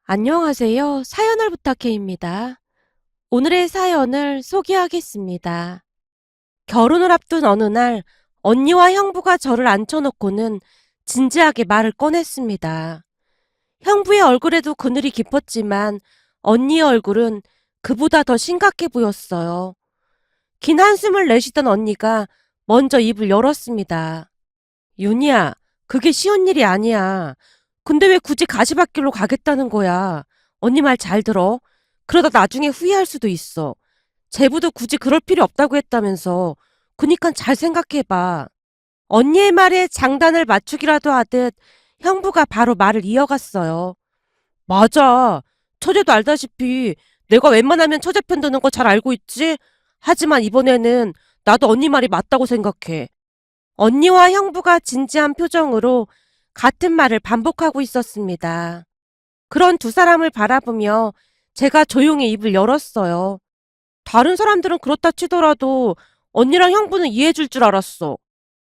안녕하세요. 사연을 부탁해입니다. 오늘의 사연을 소개하겠습니다. 결혼을 앞둔 어느 날 언니와 형부가 저를 앉혀놓고는 진지하게 말을 꺼냈습니다. 형부의 얼굴에도 그늘이 깊었지만 언니의 얼굴은 그보다 더 심각해 보였어요. 긴 한숨을 내쉬던 언니가 먼저 입을 열었습니다. 윤희야, 그게 쉬운 일이 아니야. 근데 왜 굳이 가시밭길로 가겠다는 거야? 언니 말 잘 들어. 그러다 나중에 후회할 수도 있어. 제부도 굳이 그럴 필요 없다고 했다면서. 그니까 잘 생각해봐. 언니의 말에 장단을 맞추기라도 하듯 형부가 바로 말을 이어갔어요. 맞아. 처제도 알다시피 내가 웬만하면 처제 편 드는 거 잘 알고 있지? 하지만 이번에는 나도 언니 말이 맞다고 생각해. 언니와 형부가 진지한 표정으로 같은 말을 반복하고 있었습니다. 그런 두 사람을 바라보며 제가 조용히 입을 열었어요. 다른 사람들은 그렇다 치더라도 언니랑 형부는 이해해 줄 줄 알았어.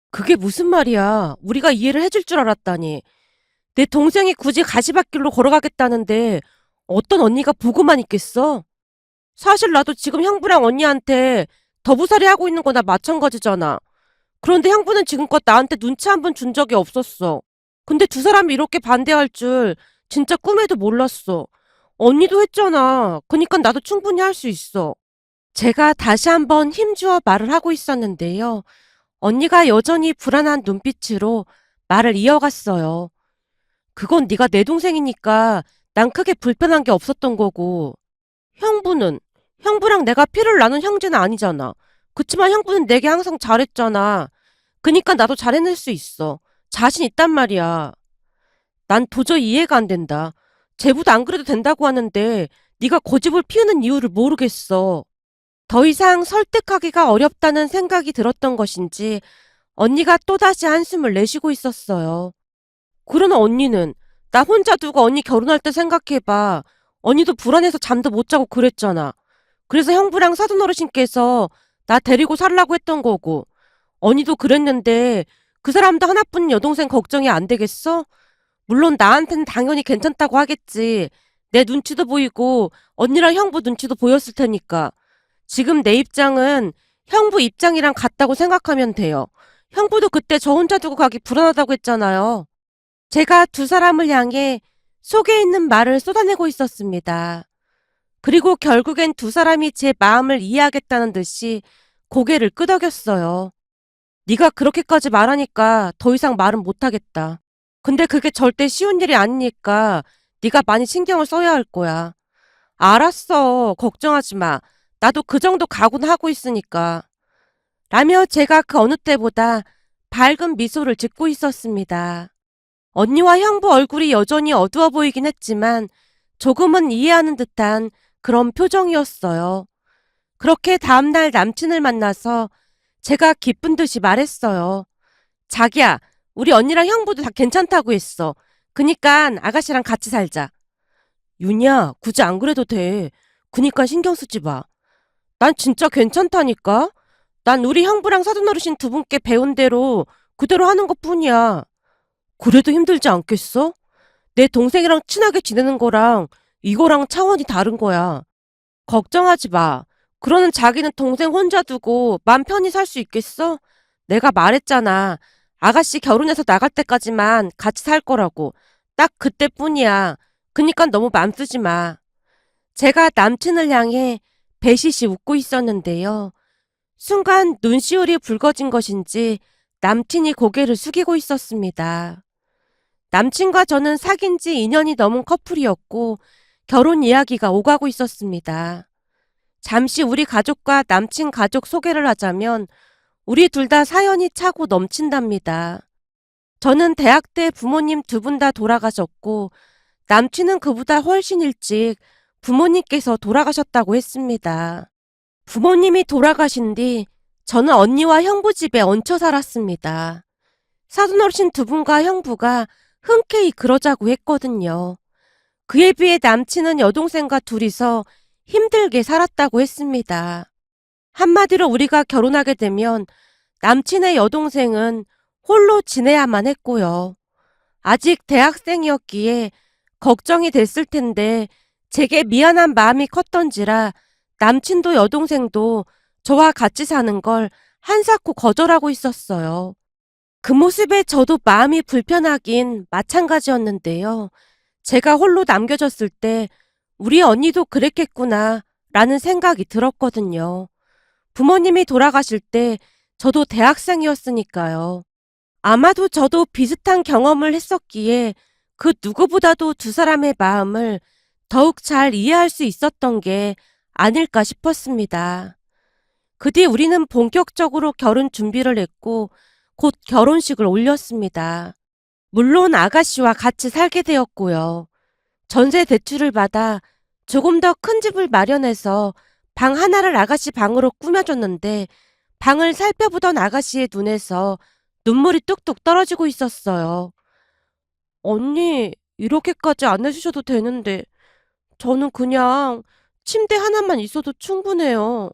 그게 무슨 말이야. 우리가 이해를 해줄 줄 알았다니. 내 동생이 굳이 가시밭길로 걸어가겠다는데 어떤 언니가 보고만 있겠어? 사실 나도 지금 형부랑 언니한테 더부살이 하고 있는 거나 마찬가지잖아. 그런데 형부는 지금껏 나한테 눈치 한 번 준 적이 없었어. 근데 두 사람이 이렇게 반대할 줄 진짜 꿈에도 몰랐어. 언니도 했잖아. 그니까 나도 충분히 할 수 있어. 제가 다시 한번 힘주어 말을 하고 있었는데요. 언니가 여전히 불안한 눈빛으로 말을 이어갔어요. 그건 네가 내 동생이니까 난 크게 불편한 게 없었던 거고. 형부는 형부랑 내가 피를 나눈 형제는 아니잖아. 그치만 형부는 내게 항상 잘했잖아. 그니까 나도 잘해낼 수 있어. 자신 있단 말이야. 난 도저히 이해가 안 된다. 제부도 안 그래도 된다고 하는데 네가 고집을 피우는 이유를 모르겠어. 더 이상 설득하기가 어렵다는 생각이 들었던 것인지 언니가 또다시 한숨을 내쉬고 있었어요. 그러나 언니는 나 혼자 두고 언니 결혼할 때 생각해봐. 언니도 불안해서 잠도 못 자고 그랬잖아. 그래서 형부랑 사돈 어르신께서 나 데리고 살라고 했던 거고. 언니도 그랬는데 그 사람도 하나뿐인 여동생 걱정이 안 되겠어? 물론 나한테는 당연히 괜찮다고 하겠지. 내 눈치도 보이고 언니랑 형부 눈치도 보였을 테니까. 지금 내 입장은 형부 입장이랑 같다고 생각하면 돼요. 형부도 그때 저 혼자 두고 가기 불안하다고 했잖아요. 제가 두 사람을 향해 속에 있는 말을 쏟아내고 있었습니다. 그리고 결국엔 두 사람이 제 마음을 이해하겠다는 듯이 고개를 끄덕였어요. 네가 그렇게까지 말하니까 더 이상 말은 못하겠다. 근데 그게 절대 쉬운 일이 아니니까 네가 많이 신경을 써야 할 거야. 알았어. 걱정하지 마. 나도 그 정도 각오는 하고 있으니까. 라며 제가 그 어느 때보다 밝은 미소를 짓고 있었습니다. 언니와 형부 얼굴이 여전히 어두워 보이긴 했지만 조금은 이해하는 듯한 그런 표정이었어요. 그렇게 다음날 남친을 만나서 제가 기쁜 듯이 말했어요. 자기야, 우리 언니랑 형부도 다 괜찮다고 했어. 그니까 아가씨랑 같이 살자. 윤야, 굳이 안 그래도 돼. 그니까 신경 쓰지 마. 난 진짜 괜찮다니까? 난 우리 형부랑 사돈어르신 두 분께 배운 대로 그대로 하는 것뿐이야. 그래도 힘들지 않겠어? 내 동생이랑 친하게 지내는 거랑 이거랑 차원이 다른 거야. 걱정하지 마. 그러는 자기는 동생 혼자 두고 맘 편히 살 수 있겠어? 내가 말했잖아. 아가씨 결혼해서 나갈 때까지만 같이 살 거라고. 딱 그때뿐이야. 그니까 너무 맘 쓰지 마. 제가 남친을 향해 배시시 웃고 있었는데요. 순간 눈시울이 붉어진 것인지 남친이 고개를 숙이고 있었습니다. 남친과 저는 사귄 지 2년이 넘은 커플이었고 결혼 이야기가 오가고 있었습니다. 잠시 우리 가족과 남친 가족 소개를 하자면 우리 둘 다 사연이 차고 넘친답니다. 저는 대학 때 부모님 두 분 다 돌아가셨고 남친은 그보다 훨씬 일찍 부모님께서 돌아가셨다고 했습니다. 부모님이 돌아가신 뒤 저는 언니와 형부 집에 얹혀 살았습니다. 사돈어르신 두 분과 형부가 흔쾌히 그러자고 했거든요. 그에 비해 남친은 여동생과 둘이서 힘들게 살았다고 했습니다. 한마디로 우리가 결혼하게 되면 남친의 여동생은 홀로 지내야만 했고요. 아직 대학생이었기에 걱정이 됐을 텐데 제게 미안한 마음이 컸던지라 남친도 여동생도 저와 같이 사는 걸 한사코 거절하고 있었어요. 그 모습에 저도 마음이 불편하긴 마찬가지였는데요. 제가 홀로 남겨졌을 때 우리 언니도 그랬겠구나 라는 생각이 들었거든요. 부모님이 돌아가실 때 저도 대학생이었으니까요. 아마도 저도 비슷한 경험을 했었기에 그 누구보다도 두 사람의 마음을 더욱 잘 이해할 수 있었던 게 아닐까 싶었습니다. 그 뒤 우리는 본격적으로 결혼 준비를 했고 곧 결혼식을 올렸습니다. 물론 아가씨와 같이 살게 되었고요. 전세 대출을 받아 조금 더 큰 집을 마련해서 방 하나를 아가씨 방으로 꾸며줬는데 방을 살펴보던 아가씨의 눈에서 눈물이 뚝뚝 떨어지고 있었어요. 언니, 이렇게까지 안 해주셔도 되는데 저는 그냥 침대 하나만 있어도 충분해요.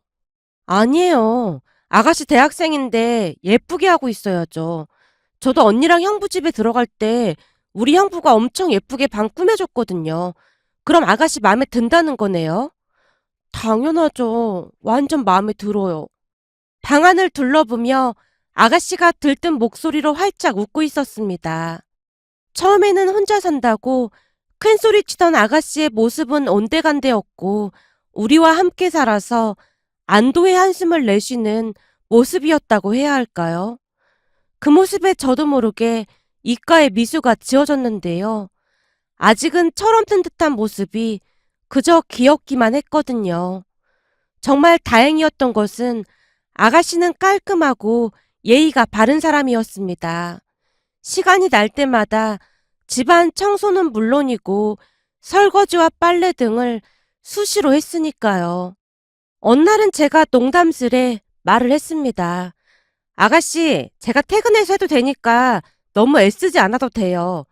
아니에요. 아가씨 대학생인데 예쁘게 하고 있어야죠. 저도 언니랑 형부 집에 들어갈 때 우리 형부가 엄청 예쁘게 방 꾸며줬거든요. 그럼 아가씨 마음에 든다는 거네요? 당연하죠. 완전 마음에 들어요. 방 안을 둘러보며 아가씨가 들뜬 목소리로 활짝 웃고 있었습니다. 처음에는 혼자 산다고 큰 소리 치던 아가씨의 모습은 온데간데였고 우리와 함께 살아서 안도의 한숨을 내쉬는 모습이었다고 해야 할까요? 그 모습에 저도 모르게 입가에 미소가 지어졌는데요. 아직은 철없는 듯한 모습이 그저 귀엽기만 했거든요. 정말 다행이었던 것은 아가씨는 깔끔하고 예의가 바른 사람이었습니다. 시간이 날 때마다 집안 청소는 물론이고 설거지와 빨래 등을 수시로 했으니까요. 어느 날은 제가 농담스레 말을 했습니다. 아가씨, 제가 퇴근해서 해도 되니까 너무 애쓰지 않아도 돼요.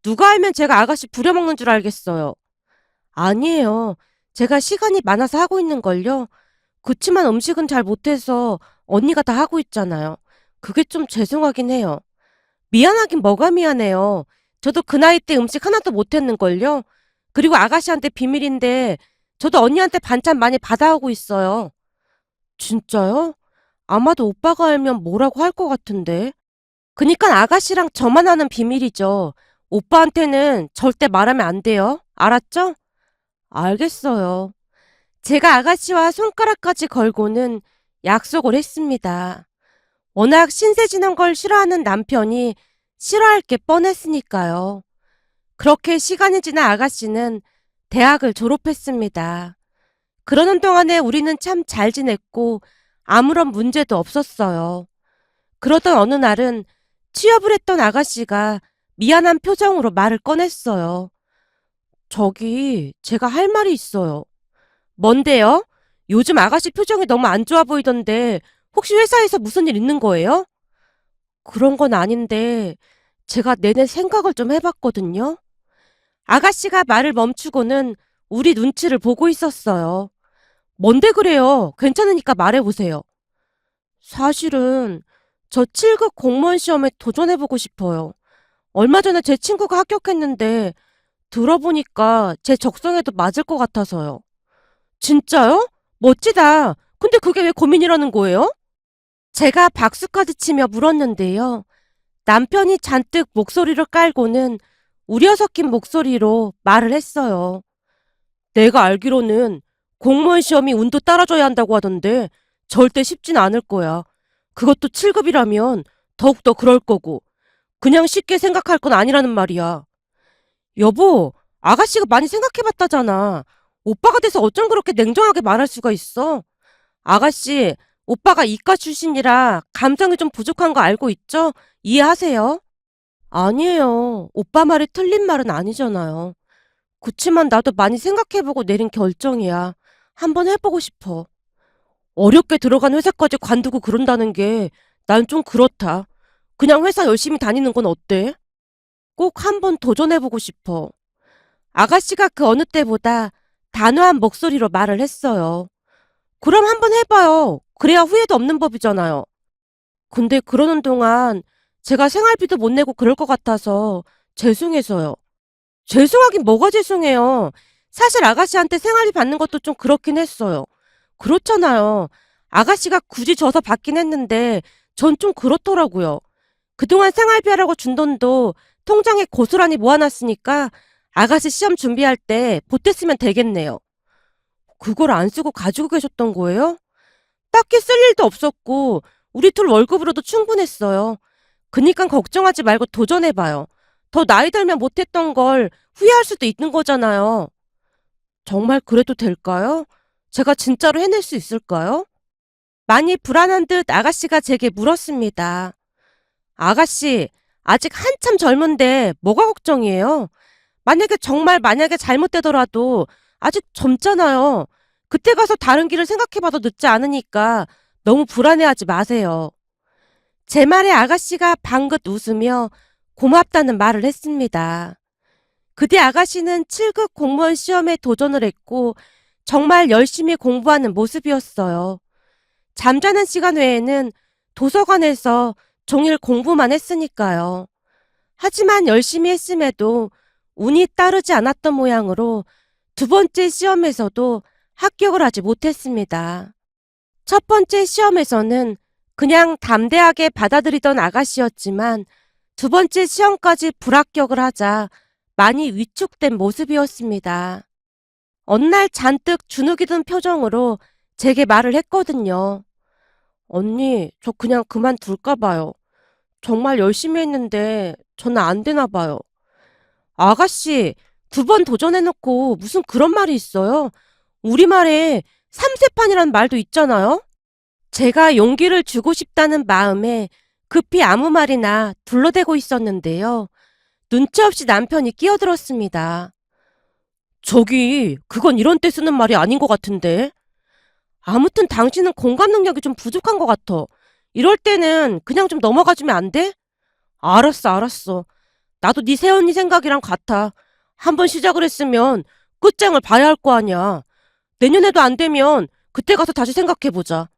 누가 알면 제가 아가씨 부려먹는 줄 알겠어요. 아니에요. 제가 시간이 많아서 하고 있는걸요. 그치만 음식은 잘 못해서 언니가 다 하고 있잖아요. 그게 좀 죄송하긴 해요. 미안하긴 뭐가 미안해요. 저도 그 나이 때 음식 하나도 못했는걸요. 그리고 아가씨한테 비밀인데 저도 언니한테 반찬 많이 받아오고 있어요. 진짜요? 아마도 오빠가 알면 뭐라고 할 것 같은데. 그니까 아가씨랑 저만 아는 비밀이죠. 오빠한테는 절대 말하면 안 돼요. 알았죠? 알겠어요. 제가 아가씨와 손가락까지 걸고는 약속을 했습니다. 워낙 신세지는 걸 싫어하는 남편이 싫어할 게 뻔했으니까요. 그렇게 시간이 지나 아가씨는 대학을 졸업했습니다. 그러는 동안에 우리는 참 잘 지냈고 아무런 문제도 없었어요. 그러던 어느 날은 취업을 했던 아가씨가 미안한 표정으로 말을 꺼냈어요. 저기, 제가 할 말이 있어요. 뭔데요? 요즘 아가씨 표정이 너무 안 좋아 보이던데 혹시 회사에서 무슨 일 있는 거예요? 그런 건 아닌데 제가 내내 생각을 좀 해봤거든요. 아가씨가 말을 멈추고는 우리 눈치를 보고 있었어요. 뭔데 그래요? 괜찮으니까 말해보세요. 사실은 저 7급 공무원 시험에 도전해보고 싶어요. 얼마 전에 제 친구가 합격했는데 들어보니까 제 적성에도 맞을 것 같아서요. 진짜요? 멋지다. 근데 그게 왜 고민이라는 거예요? 제가 박수까지 치며 물었는데요. 남편이 잔뜩 목소리를 깔고는 우려 섞인 목소리로 말을 했어요. 내가 알기로는 공무원 시험이 운도 따라줘야 한다고 하던데 절대 쉽진 않을 거야. 그것도 7급이라면 더욱더 그럴 거고 그냥 쉽게 생각할 건 아니라는 말이야. 여보, 아가씨가 많이 생각해봤다잖아. 오빠가 돼서 어쩜 그렇게 냉정하게 말할 수가 있어? 아가씨, 오빠가 이과 출신이라 감정이 좀 부족한 거 알고 있죠? 이해하세요? 아니에요. 오빠 말이 틀린 말은 아니잖아요. 그치만 나도 많이 생각해보고 내린 결정이야. 한번 해보고 싶어. 어렵게 들어간 회사까지 관두고 그런다는 게 난 좀 그렇다. 그냥 회사 열심히 다니는 건 어때? 꼭 한번 도전해보고 싶어. 아가씨가 그 어느 때보다 단호한 목소리로 말을 했어요. 그럼 한번 해봐요. 그래야 후회도 없는 법이잖아요. 근데 그러는 동안 제가 생활비도 못 내고 그럴 것 같아서 죄송해서요. 죄송하긴 뭐가 죄송해요. 사실 아가씨한테 생활비 받는 것도 좀 그렇긴 했어요. 그렇잖아요. 아가씨가 굳이 줘서 받긴 했는데 전 좀 그렇더라고요. 그동안 생활비하라고 준 돈도 통장에 고스란히 모아놨으니까 아가씨 시험 준비할 때 보탰으면 되겠네요. 그걸 안 쓰고 가지고 계셨던 거예요? 딱히 쓸 일도 없었고 우리 둘 월급으로도 충분했어요. 그니까 걱정하지 말고 도전해봐요. 더 나이 들면 못했던 걸 후회할 수도 있는 거잖아요. 정말 그래도 될까요? 제가 진짜로 해낼 수 있을까요? 많이 불안한 듯 아가씨가 제게 물었습니다. 아가씨, 아직 한참 젊은데 뭐가 걱정이에요? 만약에 잘못되더라도 아직 젊잖아요. 그때 가서 다른 길을 생각해봐도 늦지 않으니까 너무 불안해하지 마세요. 제 말에 아가씨가 방긋 웃으며 고맙다는 말을 했습니다. 그 뒤 아가씨는 7급 공무원 시험에 도전을 했고 정말 열심히 공부하는 모습이었어요. 잠자는 시간 외에는 도서관에서 종일 공부만 했으니까요. 하지만 열심히 했음에도 운이 따르지 않았던 모양으로 두 번째 시험에서도 합격을 하지 못했습니다. 첫 번째 시험에서는 그냥 담대하게 받아들이던 아가씨였지만 두 번째 시험까지 불합격을 하자 많이 위축된 모습이었습니다. 어느 날 잔뜩 주눅이 든 표정으로 제게 말을 했거든요. 언니, 저 그냥 그만둘까 봐요. 정말 열심히 했는데 저는 안 되나 봐요. 아가씨, 두 번 도전해놓고 무슨 그런 말이 있어요? 우리말에 삼세판이란 말도 있잖아요? 제가 용기를 주고 싶다는 마음에 급히 아무 말이나 둘러대고 있었는데요. 눈치 없이 남편이 끼어들었습니다. 그건 이런 때 쓰는 말이 아닌 것 같은데. 아무튼 당신은 공감 능력이 좀 부족한 것 같아. 이럴 때는 그냥 좀 넘어가주면 안 돼? 알았어. 나도 네 새언니 생각이랑 같아. 한번 시작을 했으면 끝장을 봐야 할 거 아니야. 내년에도 안 되면 그때 가서 다시 생각해보자.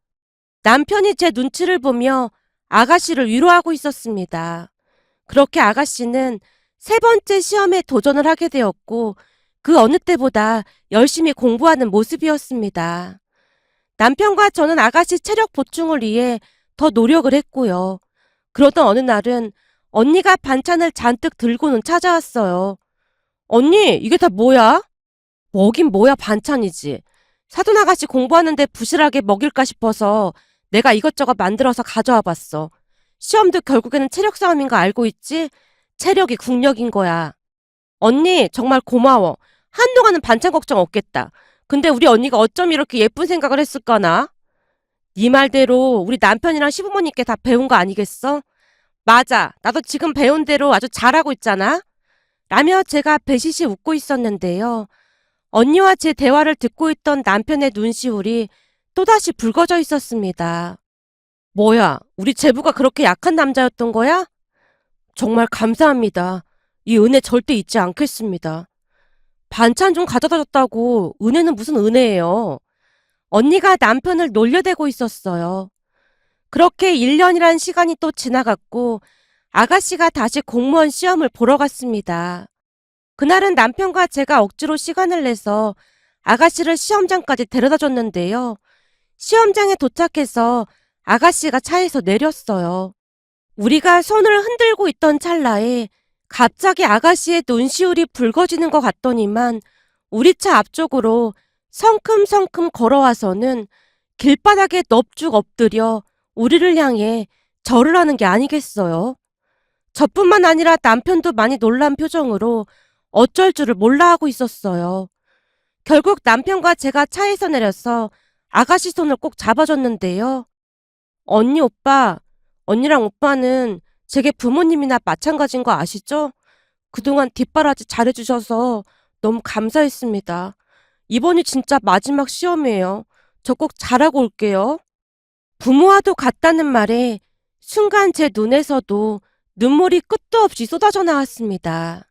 남편이 제 눈치를 보며 아가씨를 위로하고 있었습니다. 그렇게 아가씨는 세 번째 시험에 도전을 하게 되었고 그 어느 때보다 열심히 공부하는 모습이었습니다. 남편과 저는 아가씨 체력 보충을 위해 더 노력을 했고요. 그러던 어느 날은 언니가 반찬을 잔뜩 들고는 찾아왔어요. 언니, 이게 다 뭐야? 뭐긴 뭐야, 반찬이지. 사돈 아가씨 공부하는데 부실하게 먹일까 싶어서 내가 이것저것 만들어서 가져와 봤어. 시험도 결국에는 체력 싸움인 거 알고 있지? 체력이 국력인 거야. 언니, 정말 고마워. 한동안은 반찬 걱정 없겠다. 근데 우리 언니가 어쩜 이렇게 예쁜 생각을 했을까나? 네 말대로 우리 남편이랑 시부모님께 다 배운 거 아니겠어? 맞아. 나도 지금 배운 대로 아주 잘하고 있잖아. 라며 제가 배시시 웃고 있었는데요. 언니와 제 대화를 듣고 있던 남편의 눈시울이 또다시 붉어져 있었습니다. 뭐야, 우리 제부가 그렇게 약한 남자였던 거야? 정말 감사합니다. 이 은혜 절대 잊지 않겠습니다. 반찬 좀 가져다 줬다고 은혜는 무슨 은혜예요. 언니가 남편을 놀려대고 있었어요. 그렇게 1년이란 시간이 또 지나갔고 아가씨가 다시 공무원 시험을 보러 갔습니다. 그날은 남편과 제가 억지로 시간을 내서 아가씨를 시험장까지 데려다 줬는데요. 시험장에 도착해서 아가씨가 차에서 내렸어요. 우리가 손을 흔들고 있던 찰나에 갑자기 아가씨의 눈시울이 붉어지는 것 같더니만 우리 차 앞쪽으로 성큼성큼 걸어와서는 길바닥에 넙죽 엎드려 우리를 향해 절을 하는 게 아니겠어요. 저뿐만 아니라 남편도 많이 놀란 표정으로 어쩔 줄을 몰라 하고 있었어요. 결국 남편과 제가 차에서 내려서 아가씨 손을 꼭 잡아줬는데요. 언니 오빠, 언니랑 오빠는 제게 부모님이나 마찬가지인 거 아시죠? 그동안 뒷바라지 잘해주셔서 너무 감사했습니다. 이번이 진짜 마지막 시험이에요. 저 꼭 잘하고 올게요. 부모와도 같다는 말에 순간 제 눈에서도 눈물이 끝도 없이 쏟아져 나왔습니다.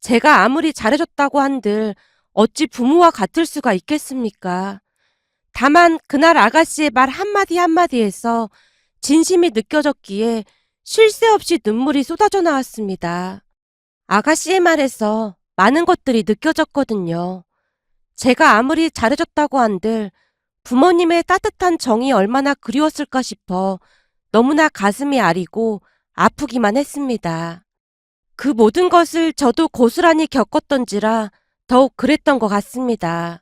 제가 아무리 잘해줬다고 한들 어찌 부모와 같을 수가 있겠습니까? 다만 그날 아가씨의 말 한마디 한마디에서 진심이 느껴졌기에 쉴 새 없이 눈물이 쏟아져 나왔습니다. 아가씨의 말에서 많은 것들이 느껴졌거든요. 제가 아무리 잘해줬다고 한들 부모님의 따뜻한 정이 얼마나 그리웠을까 싶어 너무나 가슴이 아리고 아프기만 했습니다. 그 모든 것을 저도 고스란히 겪었던지라 더욱 그랬던 것 같습니다.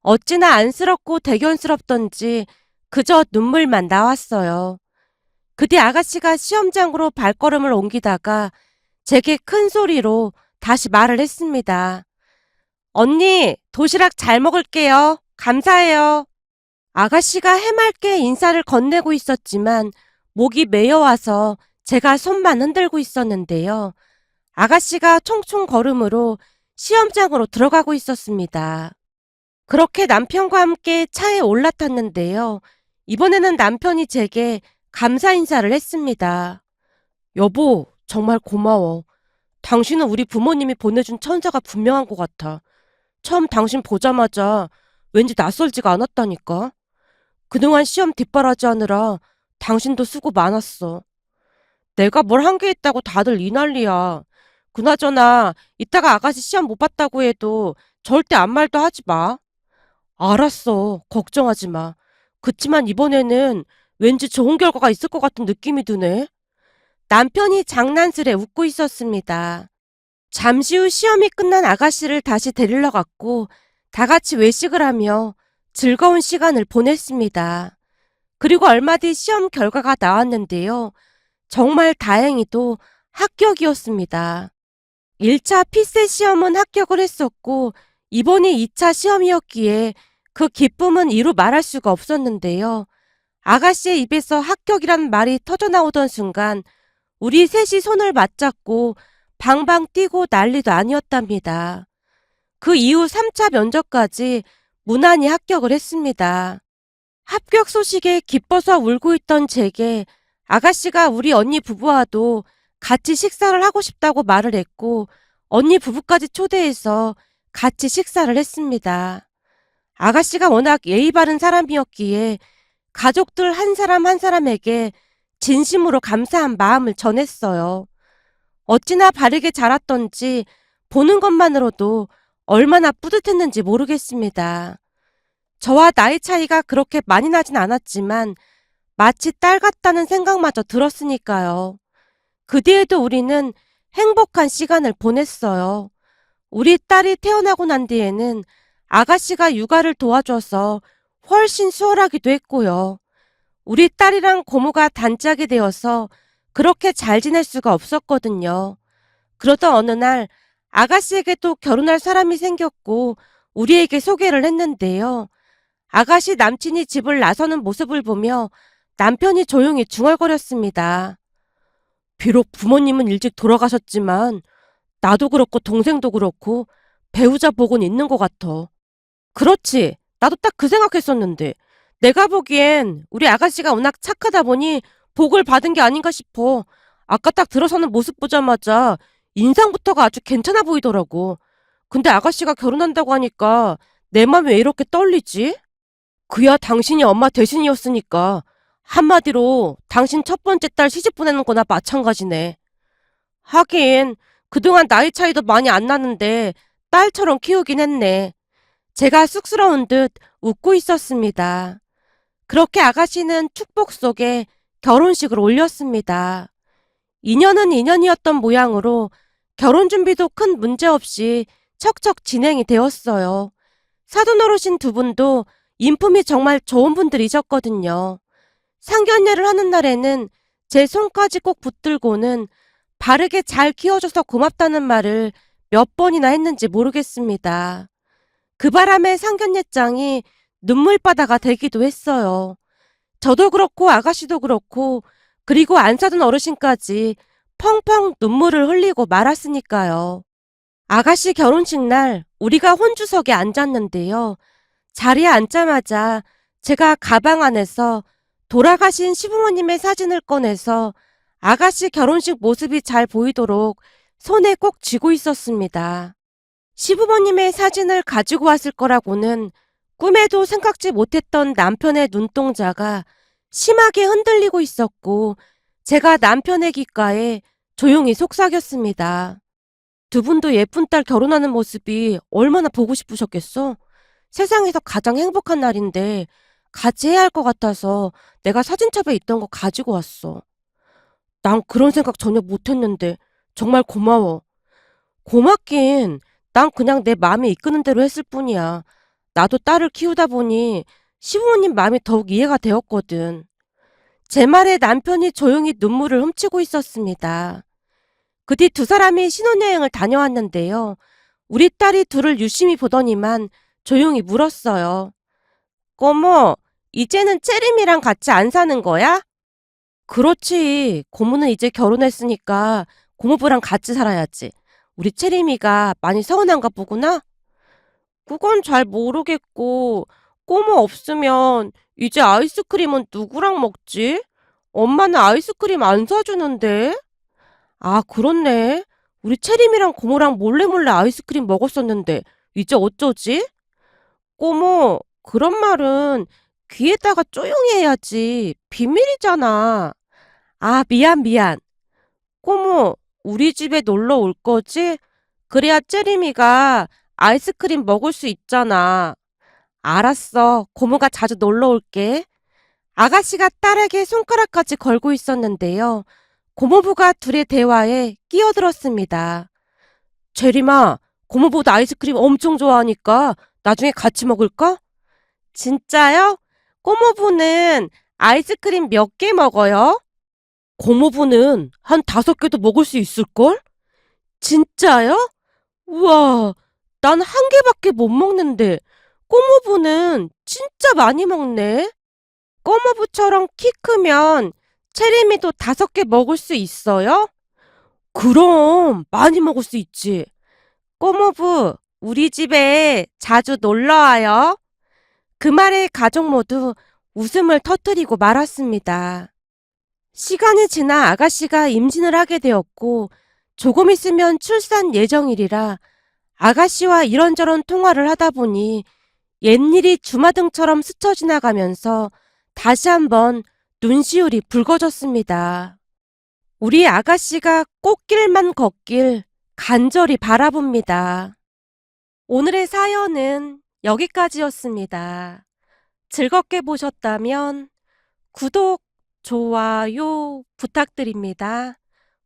어찌나 안쓰럽고 대견스럽던지 그저 눈물만 나왔어요. 그뒤 아가씨가 시험장으로 발걸음을 옮기다가 제게 큰 소리로 다시 말을 했습니다. 언니, 도시락 잘 먹을게요. 감사해요. 아가씨가 해맑게 인사를 건네고 있었지만 목이 메여와서 제가 손만 흔들고 있었는데요. 아가씨가 총총 걸음으로 시험장으로 들어가고 있었습니다. 그렇게 남편과 함께 차에 올라탔는데요. 이번에는 남편이 제게 감사 인사를 했습니다. 여보, 정말 고마워. 당신은 우리 부모님이 보내준 천사가 분명한 것 같아. 처음 당신 보자마자 왠지 낯설지가 않았다니까. 그동안 시험 뒷바라지 하느라 당신도 수고 많았어. 내가 뭘 한 게 있다고 다들 이 난리야. 그나저나 이따가 아가씨 시험 못 봤다고 해도 절대 아무 말도 하지 마. 알았어. 걱정하지 마. 그치만 이번에는 왠지 좋은 결과가 있을 것 같은 느낌이 드네. 남편이 장난스레 웃고 있었습니다. 잠시 후 시험이 끝난 아가씨를 다시 데리러 갔고 다 같이 외식을 하며 즐거운 시간을 보냈습니다. 그리고 얼마 뒤 시험 결과가 나왔는데요. 정말 다행히도 합격이었습니다. 1차 피세 시험은 합격을 했었고 이번이 2차 시험이었기에 그 기쁨은 이루 말할 수가 없었는데요. 아가씨의 입에서 합격이란 말이 터져나오던 순간 우리 셋이 손을 맞잡고 방방 뛰고 난리도 아니었답니다. 그 이후 3차 면접까지 무난히 합격을 했습니다. 합격 소식에 기뻐서 울고 있던 제게 아가씨가 우리 언니 부부와도 같이 식사를 하고 싶다고 말을 했고 언니 부부까지 초대해서 같이 식사를 했습니다. 아가씨가 워낙 예의 바른 사람이었기에 가족들 한 사람 한 사람에게 진심으로 감사한 마음을 전했어요. 어찌나 바르게 자랐던지 보는 것만으로도 얼마나 뿌듯했는지 모르겠습니다. 저와 나이 차이가 그렇게 많이 나진 않았지만 마치 딸 같다는 생각마저 들었으니까요. 그 뒤에도 우리는 행복한 시간을 보냈어요. 우리 딸이 태어나고 난 뒤에는 아가씨가 육아를 도와줘서 훨씬 수월하기도 했고요. 우리 딸이랑 고모가 단짝이 되어서 그렇게 잘 지낼 수가 없었거든요. 그러던 어느 날 아가씨에게도 결혼할 사람이 생겼고 우리에게 소개를 했는데요. 아가씨 남친이 집을 나서는 모습을 보며 남편이 조용히 중얼거렸습니다. 비록 부모님은 일찍 돌아가셨지만 나도 그렇고 동생도 그렇고 배우자 복은 있는 것 같아. 그렇지. 나도 딱 그 생각했었는데 내가 보기엔 우리 아가씨가 워낙 착하다 보니 복을 받은 게 아닌가 싶어. 아까 딱 들어서는 모습 보자마자 인상부터가 아주 괜찮아 보이더라고. 근데 아가씨가 결혼한다고 하니까 내 맘이 왜 이렇게 떨리지? 그야 당신이 엄마 대신이었으니까. 한마디로 당신 첫 번째 딸 시집 보내는 거나 마찬가지네. 하긴 그동안 나이 차이도 많이 안 나는데 딸처럼 키우긴 했네. 제가 쑥스러운 듯 웃고 있었습니다. 그렇게 아가씨는 축복 속에 결혼식을 올렸습니다. 인연은 인연이었던 모양으로 결혼 준비도 큰 문제 없이 척척 진행이 되었어요. 사돈 어르신 두 분도 인품이 정말 좋은 분들이셨거든요. 상견례를 하는 날에는 제 손까지 꼭 붙들고는 바르게 잘 키워줘서 고맙다는 말을 몇 번이나 했는지 모르겠습니다. 그 바람에 상견례장이 눈물바다가 되기도 했어요. 저도 그렇고 아가씨도 그렇고 그리고 안 사둔 어르신까지 펑펑 눈물을 흘리고 말았으니까요. 아가씨 결혼식 날 우리가 혼주석에 앉았는데요. 자리에 앉자마자 제가 가방 안에서 돌아가신 시부모님의 사진을 꺼내서 아가씨 결혼식 모습이 잘 보이도록 손에 꼭 쥐고 있었습니다. 시부모님의 사진을 가지고 왔을 거라고는 꿈에도 생각지 못했던 남편의 눈동자가 심하게 흔들리고 있었고 제가 남편의 귓가에 조용히 속삭였습니다. 두 분도 예쁜 딸 결혼하는 모습이 얼마나 보고 싶으셨겠어? 세상에서 가장 행복한 날인데 같이 해야 할 것 같아서 내가 사진첩에 있던 거 가지고 왔어. 난 그런 생각 전혀 못 했는데 정말 고마워. 고맙긴. 난 그냥 내 마음이 이끄는 대로 했을 뿐이야. 나도 딸을 키우다 보니 시부모님 마음이 더욱 이해가 되었거든. 제 말에 남편이 조용히 눈물을 훔치고 있었습니다. 그 뒤 두 사람이 신혼여행을 다녀왔는데요. 우리 딸이 둘을 유심히 보더니만 조용히 물었어요. 고모, 이제는 채림이랑 같이 안 사는 거야? 그렇지. 고모는 이제 결혼했으니까 고모부랑 같이 살아야지. 우리 채림이가 많이 서운한가 보구나? 그건 잘 모르겠고, 꼬모 없으면 이제 아이스크림은 누구랑 먹지? 엄마는 아이스크림 안 사주는데? 아, 그렇네. 우리 채림이랑 고모랑 몰래 아이스크림 먹었었는데, 이제 어쩌지? 꼬모, 그런 말은 귀에다가 조용히 해야지. 비밀이잖아. 아, 미안. 꼬모, 우리 집에 놀러 올 거지? 그래야 째림이가 아이스크림 먹을 수 있잖아. 알았어. 고모가 자주 놀러 올게. 아가씨가 딸에게 손가락까지 걸고 있었는데요. 고모부가 둘의 대화에 끼어들었습니다. 제림아, 고모보다 아이스크림 엄청 좋아하니까 나중에 같이 먹을까? 진짜요? 고모부는 아이스크림 몇 개 먹어요? 고모부는 한 5개도 먹을 수 있을걸? 진짜요? 우와, 난 한 개밖에 못 먹는데 꼬모부는 진짜 많이 먹네. 꼬모부처럼 키 크면 체리미도 5개 먹을 수 있어요? 그럼 많이 먹을 수 있지. 꼬모부, 우리 집에 자주 놀러 와요. 그 말에 가족 모두 웃음을 터뜨리고 말았습니다. 시간이 지나 아가씨가 임신을 하게 되었고 조금 있으면 출산 예정일이라 아가씨와 이런저런 통화를 하다 보니 옛일이 주마등처럼 스쳐 지나가면서 다시 한번 눈시울이 붉어졌습니다. 우리 아가씨가 꽃길만 걷길 간절히 바라봅니다. 오늘의 사연은 여기까지였습니다. 즐겁게 보셨다면 구독, 좋아요 부탁드립니다.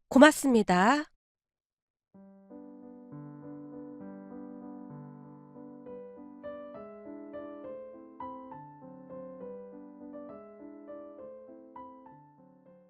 고맙습니다.